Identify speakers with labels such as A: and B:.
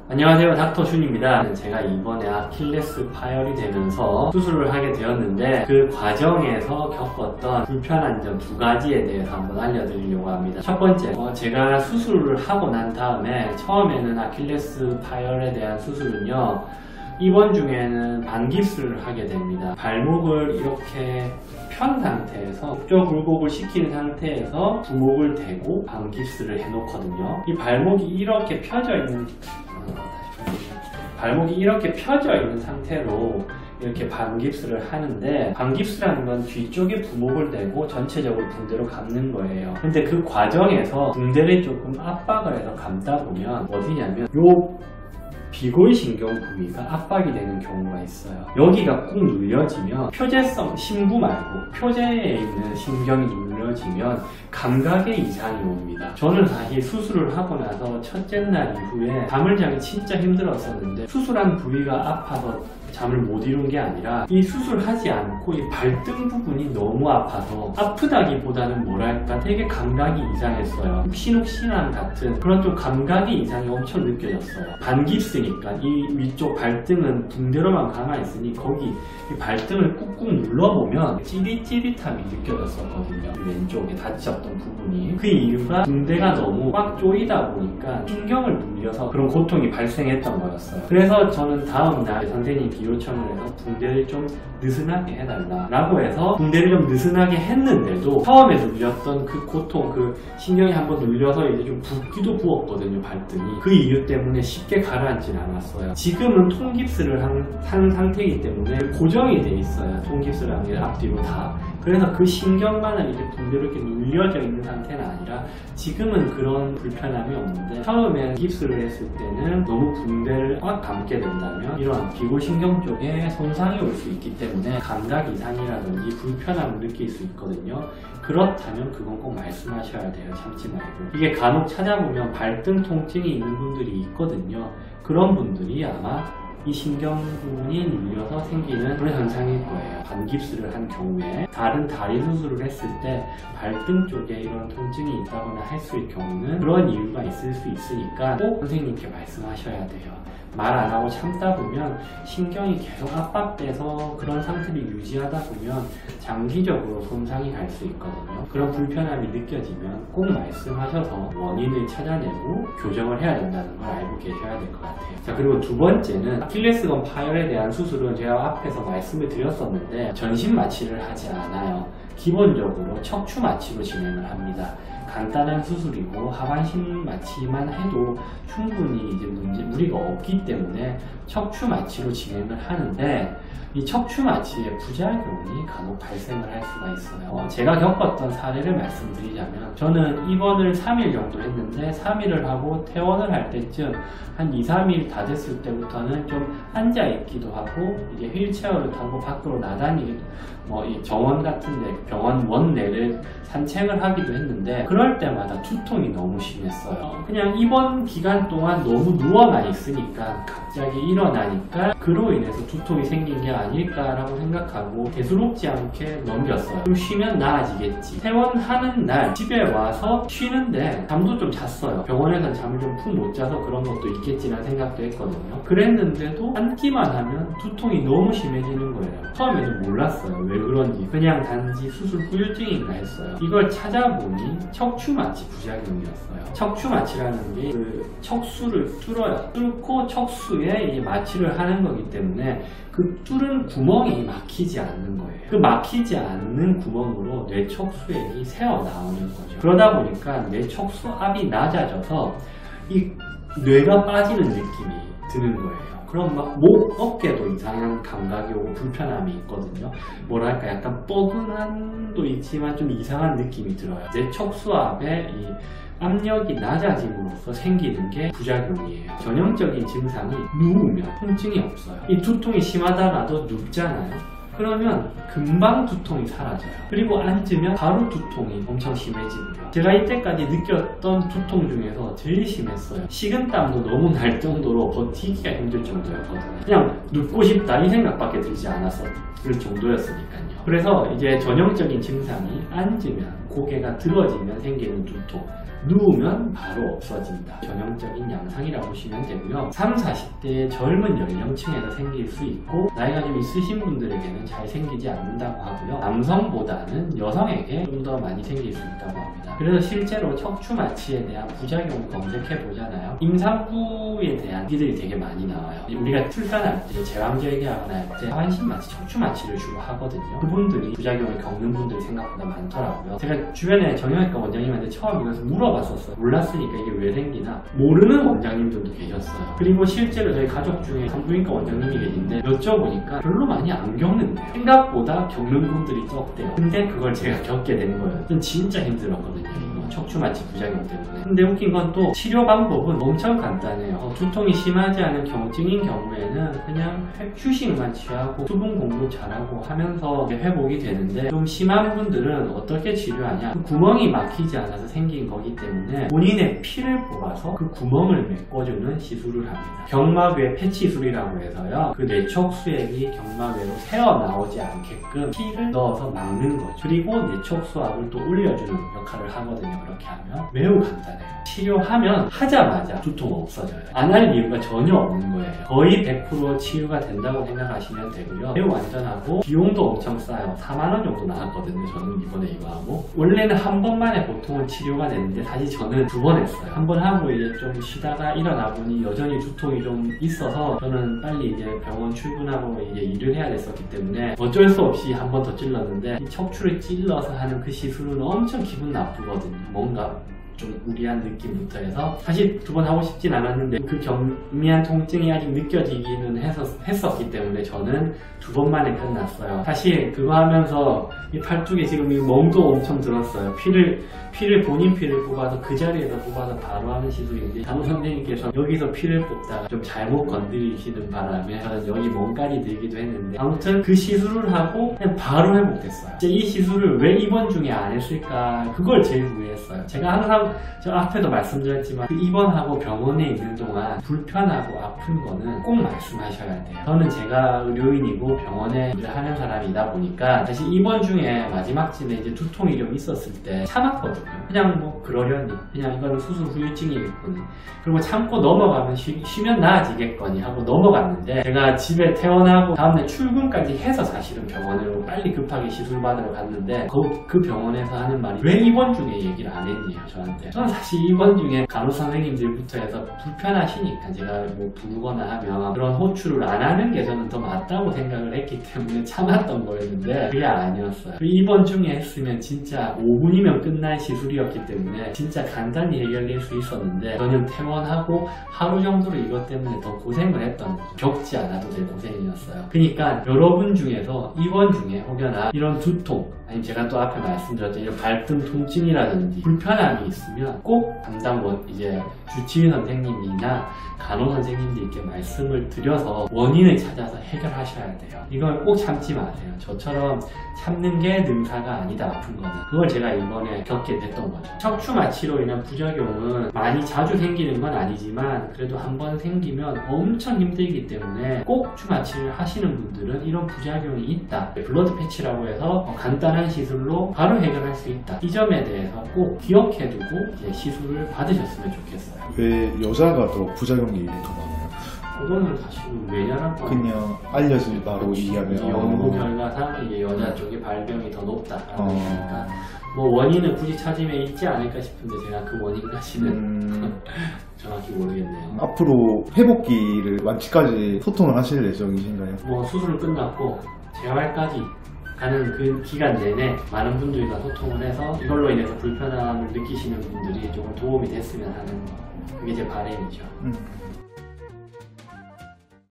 A: 안녕하세요, 닥터슌입니다. 제가 이번에 아킬레스 파열이 되면서 수술을 하게 되었는데 그 과정에서 겪었던 불편한 점 두 가지에 대해서 한번 알려드리려고 합니다. 첫 번째, 제가 수술을 하고 난 다음에 처음에는 아킬레스 파열에 대한 수술은요, 입원 중에는 반깁스를 하게 됩니다. 발목을 이렇게 편 상태에서 북쪽 굴곡을 시킨 상태에서 부목을 대고 반깁스를 해놓거든요. 이 발목이 이렇게 펴져 있는 상태로 이렇게 반깁스를 하는데, 반깁스라는 건 뒤쪽에 부목을 대고 전체적으로 붕대로 감는 거예요. 근데 그 과정에서 붕대를 조금 압박을 해서 감다 보면 어디냐면 요 비골신경 부위가 압박이 되는 경우가 있어요. 여기가 꾹 눌려지면 표재성 신부 말고 표재에 있는 신경이 눌려지면 감각에 이상이 옵니다. 저는 사실 수술을 하고 나서 첫째 날 이후에 잠을 자기 진짜 힘들었었는데, 수술한 부위가 아파서 잠을 못 이룬 게 아니라 이 수술하지 않고 이 발등 부분이 너무 아파서, 아프다기보다는 뭐랄까 되게 감각이 이상했어요. 욱신욱신함 같은 그런 좀 감각이 이상이 엄청 느껴졌어요. 반깁스니까 이 위쪽 발등은 붕대로만 감아있으니 거기 이 발등을 꾹꾹 눌러보면 찌릿찌릿함이 느껴졌었거든요. 왼쪽에 다쳤던 부분이. 그 이유가 붕대가 너무 꽉 조이다 보니까 신경을 눌려서 그런 고통이 발생했던 거였어요. 그래서 저는 다음날 선생님 요청을 해서 붕대를 좀 느슨하게 해달라 라고 해서 붕대를 좀 느슨하게 했는데도 처음에 눌렸던 그 고통, 그 신경이 한번 눌려서 이제 좀 붓기도 부었거든요, 발등이. 그 이유 때문에 쉽게 가라앉진 않았어요. 지금은 통깁스를 한 상태이기 때문에 고정이 돼 있어요. 통깁스를 한 게 앞뒤로 다. 그래서 그 신경만은 이제 붕대로 이렇게 눌려져 있는 상태는 아니라 지금은 그런 불편함이 없는데, 처음에 깁스를 했을 때는 너무 붕대를 꽉 감게 된다면 이런 비골신경 쪽에 손상이 올 수 있기 때문에 감각 이상이라든지 불편함을 느낄 수 있거든요. 그렇다면 그건 꼭 말씀하셔야 돼요. 참지 말고. 이게 간혹 찾아보면 발등 통증이 있는 분들이 있거든요. 그런 분들이 아마 이 신경 부분이 눌려서 생기는 그런 현상일 거예요. 반깁스를 한 경우에. 다른 다리 수술을 했을 때 발등 쪽에 이런 통증이 있다거나 했을 경우는 그런 이유가 있을 수 있으니까 꼭 선생님께 말씀하셔야 돼요. 말 안 하고 참다 보면 신경이 계속 압박돼서 그런 상태를 유지하다 보면 장기적으로 손상이 갈 수 있거든요. 그런 불편함이 느껴지면 꼭 말씀하셔서 원인을 찾아내고 교정을 해야 된다는 걸 알고 계셔야 될 것 같아요. 자, 그리고 두 번째는 아킬레스건 파열에 대한 수술은 제가 앞에서 말씀을 드렸었는데 전신 마취를 하지 않아요. 기본적으로 척추 마취로 진행을 합니다. 간단한 수술이고 하반신 마취만 해도 충분히 이제 무리가 없기 때문에 척추 마취로 진행을 하는데, 이 척추 마취의 부작용이 간혹 발생을 할 수가 있어요. 제가 겪었던 사례를 말씀드리자면, 저는 입원을 3일 정도 했는데 3일을 하고 퇴원을 할 때쯤 한 2, 3일 다 됐을 때부터는 좀 앉아있기도 하고 이제 휠체어를 타고 밖으로 나다니기도, 이 정원 같은데 병원 원내를 산책을 하기도 했는데, 그럴 때마다 두통이 너무 심했어요. 그냥 입원 기간 동안 너무 누워만 있으니까 갑자기 일어나니까 그로 인해서 두통이 생긴 게 아닐까라고 생각하고 대수롭지 않게 넘겼어요. 좀 쉬면 나아지겠지. 퇴원하는 날 집에 와서 쉬는데 잠도 좀 잤어요. 병원에서 잠을 좀 푹 못 자서 그런 것도 있겠지라는 생각도 했거든요. 그랬는데도 앉기만 하면 두통이 너무 심해지는 거예요. 처음에는 몰랐어요. 왜 그런지. 그냥 단지 수술 후유증인가 했어요. 이걸 찾아보니 척추 마취 부작용이었어요. 척추 마취라는 게 그 척수를 뚫어요. 뚫고 척수에 이제 마취를 하는 거기 때문에 그 뚫은 구멍이 막히지 않는 거예요. 그 막히지 않는 구멍으로 뇌 척수액이 새어 나오는 거죠. 그러다 보니까 뇌 척수 압이 낮아져서 이 뇌가 빠지는 느낌이 드는 거예요. 그럼 막 목, 어깨도 이상한 감각이 오고 불편함이 있거든요. 뭐랄까 약간 뻐근함도 있지만 좀 이상한 느낌이 들어요. 뇌 척수압의 이 압력이 낮아짐으로써 생기는 게 부작용이에요. 전형적인 증상이 누우면 통증이 없어요. 이 두통이 심하다라도 눕잖아요. 그러면 금방 두통이 사라져요. 그리고 앉으면 바로 두통이 엄청 심해지고요. 제가 이때까지 느꼈던 두통 중에서 제일 심했어요. 식은땀도 너무 날 정도로 버티기가 힘들 정도였거든요. 그냥 눕고 싶다 이 생각밖에 들지 않았을 정도였으니까요. 그래서 이제 전형적인 증상이 앉으면 고개가 들어지면 생기는 두통, 누우면 바로 없어진다. 전형적인 양상이라고 보시면 되고요. 30, 40대의 젊은 연령층에서 생길 수 있고 나이가 좀 있으신 분들에게는 잘 생기지 않는다고 하고요. 남성보다는 여성에게 좀 더 많이 생길 수 있다고 합니다. 그래서 실제로 척추 마취에 대한 부작용을 검색해 보잖아요. 임산부에 대한 얘기들이 되게 많이 나와요. 우리가 출산할 때, 제왕절개하거나 할 때 하반신 마취, 척추 마취를 주로 하거든요. 그분들이 부작용을 겪는 분들이 생각보다 많더라고요. 제가 주변에 정형외과 원장님한테 처음 이것을 물어봤었어요. 몰랐으니까 이게 왜 생기나. 모르는 원장님들도 계셨어요. 그리고 실제로 저희 가족 중에 산부인과 원장님이 계신데 여쭤보니까 별로 많이 안 겪는데요. 생각보다 겪는 분들이 적대요. 근데 그걸 제가 겪게 된 거예요. 전 진짜 힘들었거든요. 척추 마취 부작용 때문에. 근데 웃긴 건 또 치료 방법은 엄청 간단해요. 두통이 심하지 않은 경증인 경우에는 그냥 휴식만 취하고 수분 공급 잘하고 하면서 회복이 되는데, 좀 심한 분들은 어떻게 치료하냐, 그 구멍이 막히지 않아서 생긴 거기 때문에 본인의 피를 뽑아서 그 구멍을 메꿔주는 시술을 합니다. 경막외 패치술이라고 해서요, 그 뇌척수액이 경막외로 새어나오지 않게끔 피를 넣어서 막는 거죠. 그리고 뇌척수압을 또 올려주는 역할을 하거든요. 그렇게 하면 매우 간단해요. 치료하면 하자마자 두통 없어져요. 안 할 이유가 전혀 없는 거예요. 거의 100% 치유가 된다고 생각하시면 되고요. 매우 안전하고 비용도 엄청 싸요. 4만원 정도 나왔거든요. 저는 이번에 이거 하고. 원래는 한 번만에 보통은 치료가 되는데 사실 저는 2번 했어요. 한 번 하고 이제 좀 쉬다가 일어나 보니 여전히 두통이 좀 있어서 저는 빨리 이제 병원 출근하고 이제 일을 해야 됐었기 때문에 어쩔 수 없이 한 번 더 찔렀는데, 이 척추를 찔러서 하는 그 시술은 엄청 기분 나쁘거든요. 뭔가 좀 무리한 느낌부터 해서 사실 2번 하고 싶진 않았는데 그 경미한 통증이 아직 느껴지기는 했었기 때문에 저는 2번만에 끝났어요. 사실 그거 하면서 이 팔 쪽에 지금 이 멍도 엄청 들었어요. 본인 피를 뽑아서 그 자리에서 뽑아서 바로 하는 시술인데, 간호 선생님께서 여기서 피를 뽑다가 좀 잘못 건드리시는 바람에 저는 여기 멍까지 들기도 했는데, 아무튼 그 시술을 하고 그냥 바로 회복됐어요. 이제 이 시술을 왜 입원 중에 안 했을까, 그걸 제일 후회했어요. 제가 항상 저 앞에도 말씀드렸지만 그 입원하고 병원에 있는 동안 불편하고 아픈 거는 꼭 말씀하셔야 돼요. 저는 제가 의료인이고 병원에 일을 하는 사람이다 보니까 사실 입원 중에 마지막쯤에 이제 두통이 좀 있었을 때 참았거든요. 그냥 뭐 그러려니, 그냥 이거는 수술 후유증이겠거니, 그리고 참고 넘어가면 쉬면 나아지겠거니 하고 넘어갔는데, 제가 집에 퇴원하고 다음날 출근까지 해서 사실은 병원으로 빨리 급하게 시술 받으러 갔는데 그 병원에서 하는 말이 왜 입원 중에 얘기를 안 했냐 저한테. 저는 사실 입원 중에 간호 선생님들부터 해서 불편하시니까 제가 뭐 부르거나 하면 그런 호출을 안 하는 게 저는 더 맞다고 생각을 했기 때문에 참았던 거였는데 그게 아니었어요. 입원 중에 했으면 진짜 5분이면 끝날 시술이었기 때문에 진짜 간단히 해결될 수 있었는데, 저는 퇴원하고 하루 정도로 이것 때문에 더 고생을 했던 거죠. 겪지 않아도 될 고생이었어요. 그러니까 여러분 중에서 입원 중에 혹여나 이런 두통, 아니면 제가 또 앞에 말씀드렸던 이런 발등 통증이라든지 불편함이 있으면 꼭 담당 이제 주치의 선생님이나 간호 선생님들께 말씀을 드려서 원인을 찾아서 해결하셔야 돼요. 이걸 꼭 참지 마세요. 저처럼 참는 게 능사가 아니다, 아픈 거는. 그걸 제가 이번에 겪게 됐던 거죠. 척추 마취로 인한 부작용은 많이 자주 생기는 건 아니지만 그래도 한 번 생기면 엄청 힘들기 때문에 꼭 척추 마취를 하시는 분들은 이런 부작용이 있다, 블러드 패치라고 해서 간단한 시술로 바로 해결할 수 있다, 이 점에 대해서 꼭 기억해두고 이제 시술을 받으셨으면 좋겠어요.
B: 왜 여자가 더 부작용이 더 많아요?
A: 그거는 사실은 왜냐라는 거
B: 그냥 알려진 바로 얘기하면
A: 연구 결과상 이제 여자 쪽에 발병이 더 높다라는 거니까 뭐 원인은 굳이 찾으면 있지 않을까 싶은데 제가 그 원인까지는 정확히 모르겠네요.
B: 앞으로 회복기를 완치까지 소통을 하실 예정이신가요?
A: 뭐 수술을 끝났고 재활까지 가는 그 기간 내내 많은 분들과 소통을 해서 이걸로 인해서 불편함을 느끼시는 분들이 조금 도움이 됐으면 하는, 그게 제 바람이죠.